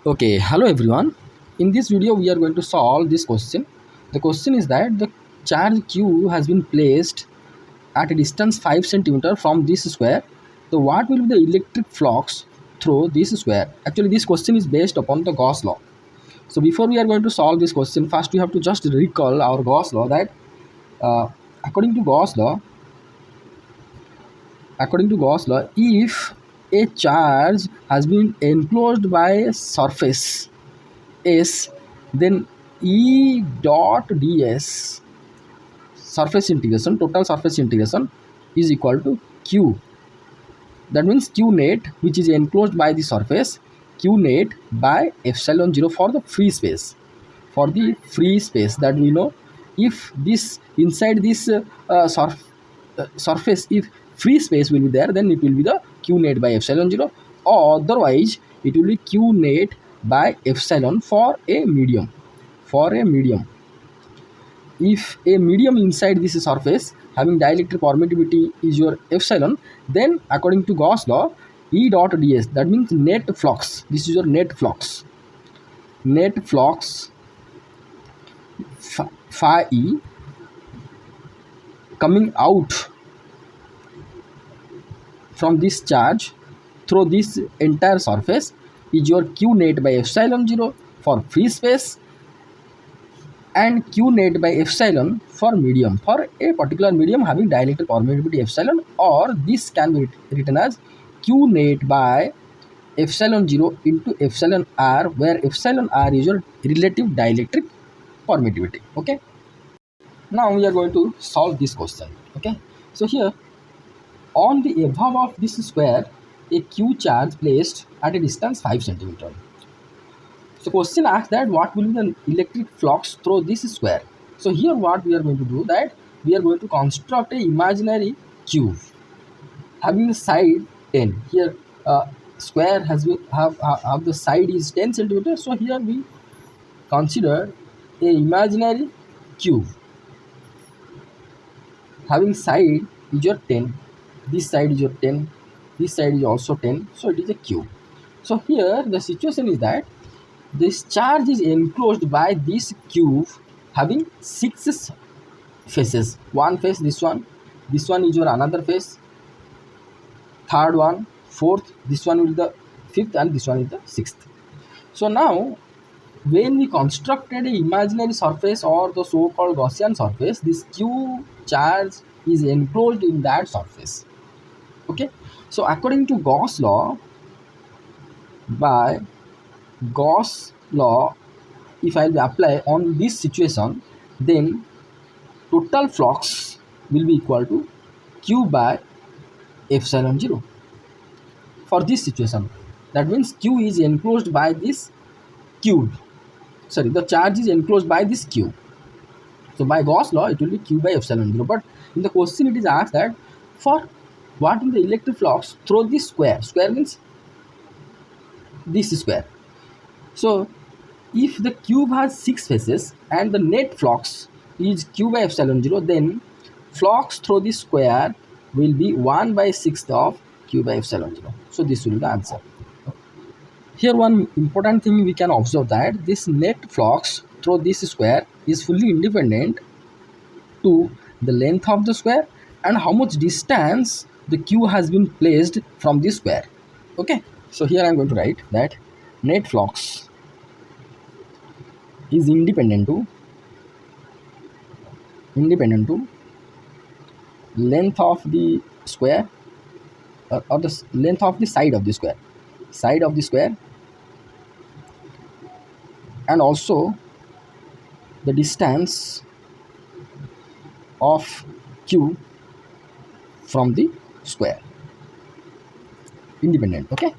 Okay, hello everyone. In this video, we are going to solve this question. The question is that the charge Q has been placed at a distance 5 centimeter from this square. So, what will be the electric flux through this square? Actually, this question is based upon the Gauss law. So, before we are going to solve this question, first we have to just recall our Gauss law that uh, according to Gauss law, if a charge has been enclosed by a surface S, then E dot ds surface integration, total surface integration, is equal to Q. That means Q net, which is enclosed by the surface, Q net by epsilon 0 for the free space. For the free space that we know, if this inside this surface, if free space will be there, then it will be the Q net by epsilon 0. Otherwise, it will be Q net by epsilon for a medium. If a medium inside this surface having dielectric permittivity is your epsilon, then according to Gauss law, E dot ds, that means net flux. This is your net flux. Net flux phi E coming out from this charge through this entire surface is your Q net by epsilon 0 for free space and Q net by epsilon for medium, for a particular medium having dielectric permittivity epsilon, or this can be written as Q net by epsilon 0 into epsilon r, where epsilon r is your relative dielectric permittivity. Okay, now we are going to solve this question. Okay, so here on the above of this square, a Q charge placed at a distance 5 centimeter. So question asks that what will be the electric flux through this square. So here what we are going to do, that we are going to construct a imaginary cube having the side 10. Here square has have the side is 10 centimeter. So here we consider a imaginary cube having side is your 10. This side is your 10. This side is also 10. So it is a cube. So here the situation is that this charge is enclosed by this cube having 6 faces. One face, this one is your another face, third one, fourth, this one will be the fifth, and this one is the sixth. So now when we constructed an imaginary surface or the so-called Gaussian surface, this Q charge is enclosed in that surface. Okay, so according to Gauss law, by Gauss law, if I will apply on this situation, then total flux will be equal to Q by epsilon 0 for this situation. That means Q is enclosed by this cube. Sorry, the charge is enclosed by this cube. So by Gauss law, it will be Q by epsilon 0. But in the question, it is asked that for what is the electric flux through this square. Square means this square. So if the cube has 6 faces and the net flux is Q by epsilon 0, then flux through this square will be 1 by 6th of Q by epsilon 0. So this will be the answer. Here one important thing we can observe, that this net flux through this square is fully independent to the length of the square and how much distance the Q has been placed from this square. Okay, so here I am going to write that net flux is independent to length of the square or the length of the side of the square, and also the distance of Q from the square, independent. Okay.